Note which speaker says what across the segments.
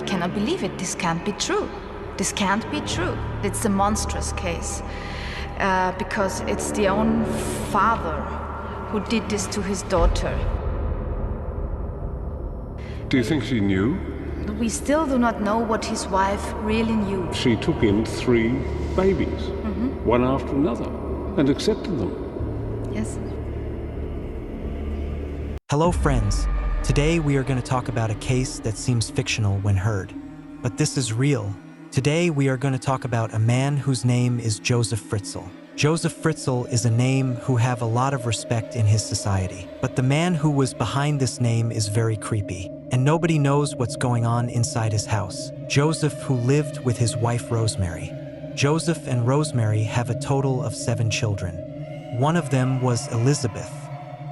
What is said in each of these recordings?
Speaker 1: cannot believe it. This can't be true. This can't be true. It's a monstrous case because it's the own father who did this to his daughter.
Speaker 2: Do you think she knew?
Speaker 1: We still do not know what his wife really knew.
Speaker 2: She took in 3 babies, one after another, and accepted them.
Speaker 1: Yes.
Speaker 3: Hello, friends. Today we are going to talk about a case that seems fictional when heard, but this is real. Today we are going to talk about a man whose name is Joseph Fritzl. Joseph Fritzl is a name who have a lot of respect in his society, but the man who was behind this name is very creepy, and nobody knows what's going on inside his house. Joseph, who lived with his wife Rosemary. Joseph and Rosemary have a total of 7 children. One of them was Elisabeth.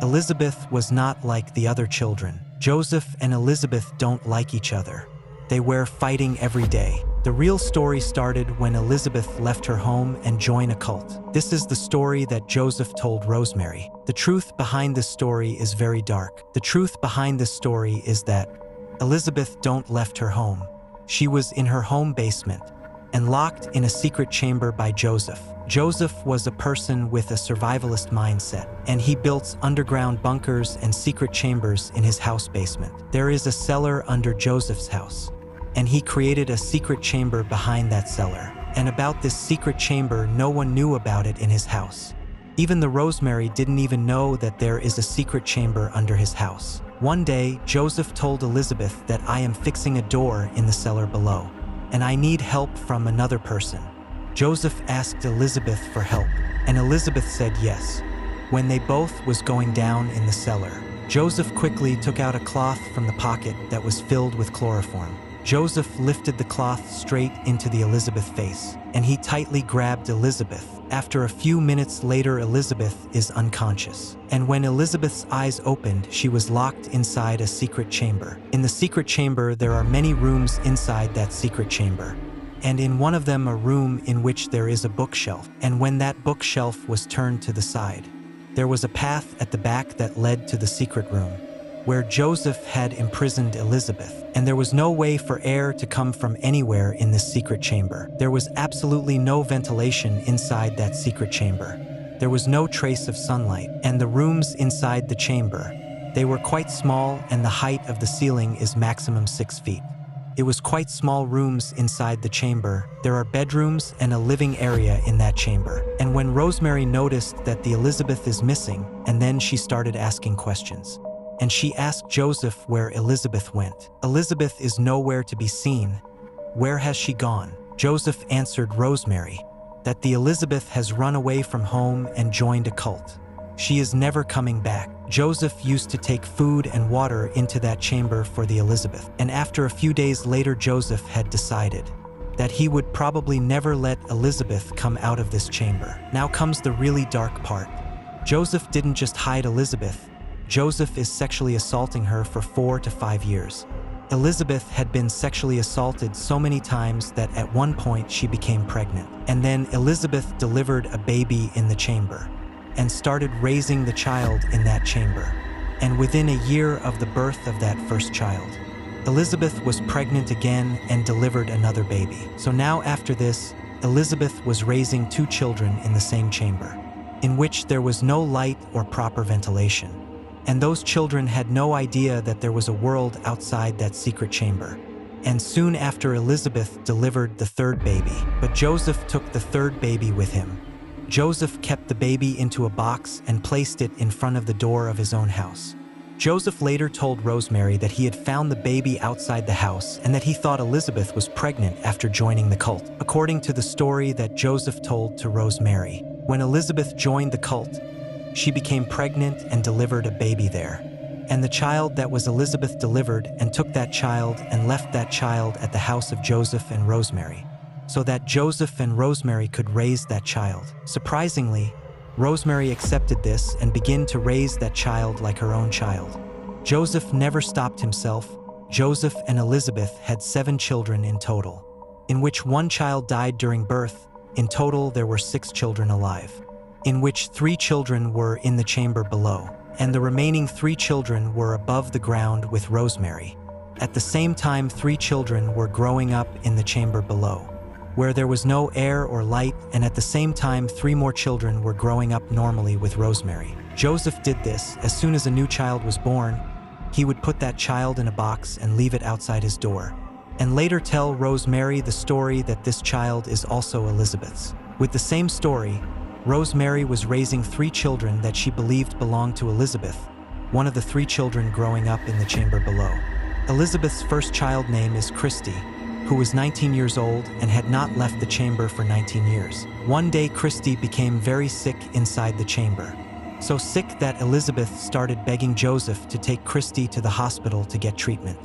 Speaker 3: Elisabeth was not like the other children. Joseph and Elisabeth don't like each other. They were fighting every day. The real story started when Elisabeth left her home and joined a cult. This is the story that Joseph told Rosemary. The truth behind this story is very dark. The truth behind this story is that Elisabeth don't left her home. She was in her home basement and locked in a secret chamber by Joseph. Joseph was a person with a survivalist mindset, and he built underground bunkers and secret chambers in his house basement. There is a cellar under Joseph's house, and he created a secret chamber behind that cellar. And about this secret chamber, no one knew about it in his house. Even the Rosemary didn't even know that there is a secret chamber under his house. One day, Joseph told Elisabeth that I am fixing a door in the cellar below, and I need help from another person. Joseph asked Elisabeth for help, and Elisabeth said yes. When they both was going down in the cellar, Joseph quickly took out a cloth from the pocket that was filled with chloroform. Joseph lifted the cloth straight into the Elisabeth face, and he tightly grabbed Elisabeth. After a few minutes later, Elisabeth is unconscious. And when Elisabeth's eyes opened, she was locked inside a secret chamber. In the secret chamber, there are many rooms inside that secret chamber. And in one of them, a room in which there is a bookshelf. And when that bookshelf was turned to the side, there was a path at the back that led to the secret room, where Joseph had imprisoned Elisabeth, and there was no way for air to come from anywhere in this secret chamber. There was absolutely no ventilation inside that secret chamber. There was no trace of sunlight, and the rooms inside the chamber, they were quite small, and the height of the ceiling is maximum 6 feet. It was quite small rooms inside the chamber. There are bedrooms and a living area in that chamber. And when Rosemary noticed that the Elisabeth is missing, and then she started asking questions. And she asked Joseph where Elisabeth went. Elisabeth is nowhere to be seen. Where has she gone? Joseph answered Rosemary that the Elisabeth has run away from home and joined a cult. She is never coming back. Joseph used to take food and water into that chamber for the Elisabeth. And after a few days later, Joseph had decided that he would probably never let Elisabeth come out of this chamber. Now comes the really dark part. Joseph didn't just hide Elisabeth. Joseph is sexually assaulting her for 4 to 5 years. Elisabeth had been sexually assaulted so many times that at one point she became pregnant. And then Elisabeth delivered a baby in the chamber and started raising the child in that chamber. And within a year of the birth of that first child, Elisabeth was pregnant again and delivered another baby. So now after this, Elisabeth was raising 2 children in the same chamber, in which there was no light or proper ventilation. And those children had no idea that there was a world outside that secret chamber. And soon after, Elisabeth delivered the 3rd baby, but Joseph took the 3rd baby with him. Joseph kept the baby into a box and placed it in front of the door of his own house. Joseph later told Rosemary that he had found the baby outside the house and that he thought Elisabeth was pregnant after joining the cult. According to the story that Joseph told to Rosemary, when Elisabeth joined the cult, she became pregnant and delivered a baby there. And the child that was Elisabeth delivered and took that child and left that child at the house of Joseph and Rosemary, so that Joseph and Rosemary could raise that child. Surprisingly, Rosemary accepted this and began to raise that child like her own child. Joseph never stopped himself. Joseph and Elisabeth had 7 children in total, in which 1 child died during birth. In total, there were 6 children alive, in which 3 children were in the chamber below, and the remaining 3 children were above the ground with Rosemary. At the same time, 3 children were growing up in the chamber below, where there was no air or light, and at the same time, 3 more children were growing up normally with Rosemary. Joseph did this. As soon as a new child was born, he would put that child in a box and leave it outside his door, and later tell Rosemary the story that this child is also Elisabeth's. With the same story, Rosemary was raising 3 children that she believed belonged to Elisabeth, one of the 3 children growing up in the chamber below. Elisabeth's first child name is Christy, who was 19 years old and had not left the chamber for 19 years. One day, Christy became very sick inside the chamber. So sick that Elisabeth started begging Joseph to take Christy to the hospital to get treatment.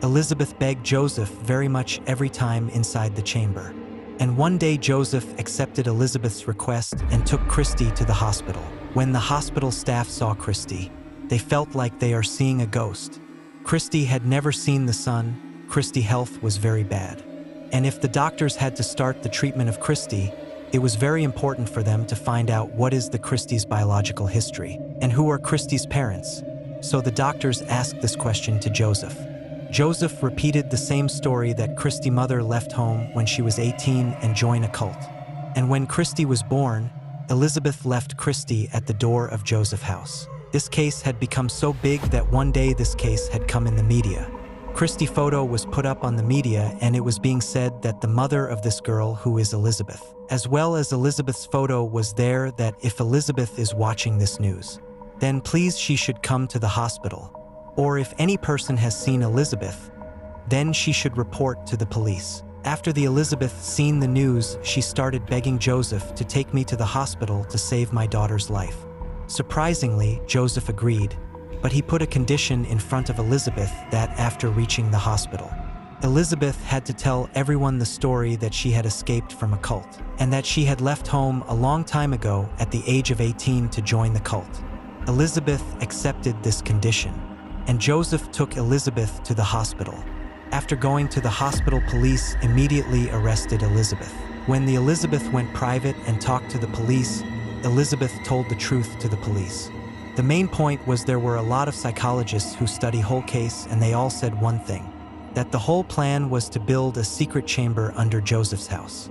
Speaker 3: Elisabeth begged Joseph very much every time inside the chamber. And one day Joseph accepted Elisabeth's request and took Christy to the hospital. When the hospital staff saw Christy, they felt like they are seeing a ghost. Christy had never seen the sun. Christy's health was very bad. And if the doctors had to start the treatment of Christy, it was very important for them to find out what is the Christy's biological history and who are Christy's parents. So the doctors asked this question to Joseph. Joseph repeated the same story that Christy's mother left home when she was 18 and joined a cult. And when Christy was born, Elisabeth left Christy at the door of Joseph's house. This case had become so big that one day this case had come in the media. Christy's photo was put up on the media, and it was being said that the mother of this girl, who is Elisabeth, as well as Elisabeth's photo, was there, that if Elisabeth is watching this news, then please she should come to the hospital. Or if any person has seen Elisabeth, then she should report to the police. After the Elisabeth seen the news, she started begging Joseph to take me to the hospital to save my daughter's life. Surprisingly, Joseph agreed, but he put a condition in front of Elisabeth that after reaching the hospital, Elisabeth had to tell everyone the story that she had escaped from a cult, and that she had left home a long time ago at the age of 18 to join the cult. Elisabeth accepted this condition, and Joseph took Elisabeth to the hospital. After going to the hospital, police immediately arrested Elisabeth. When the Elisabeth went private and talked to the police, Elisabeth told the truth to the police. The main point was there were a lot of psychologists who study whole case, and they all said one thing, that the whole plan was to build a secret chamber under Joseph's house.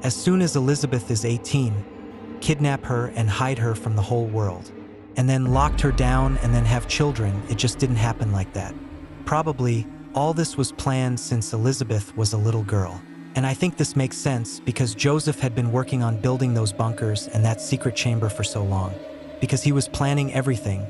Speaker 3: As soon as Elisabeth is 18, kidnap her and hide her from the whole world, and then locked her down and then have children. It just didn't happen like that. Probably all this was planned since Elisabeth was a little girl. And I think this makes sense because Joseph had been working on building those bunkers and that secret chamber for so long, because he was planning everything.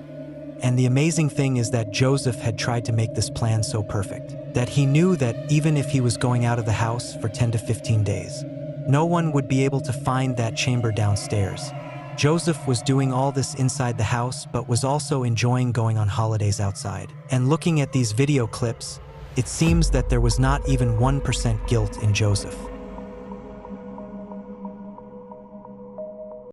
Speaker 3: And the amazing thing is that Joseph had tried to make this plan so perfect that he knew that even if he was going out of the house for 10 to 15 days, no one would be able to find that chamber downstairs. Joseph was doing all this inside the house, but was also enjoying going on holidays outside. And looking at these video clips, it seems that there was not even 1% guilt in Joseph.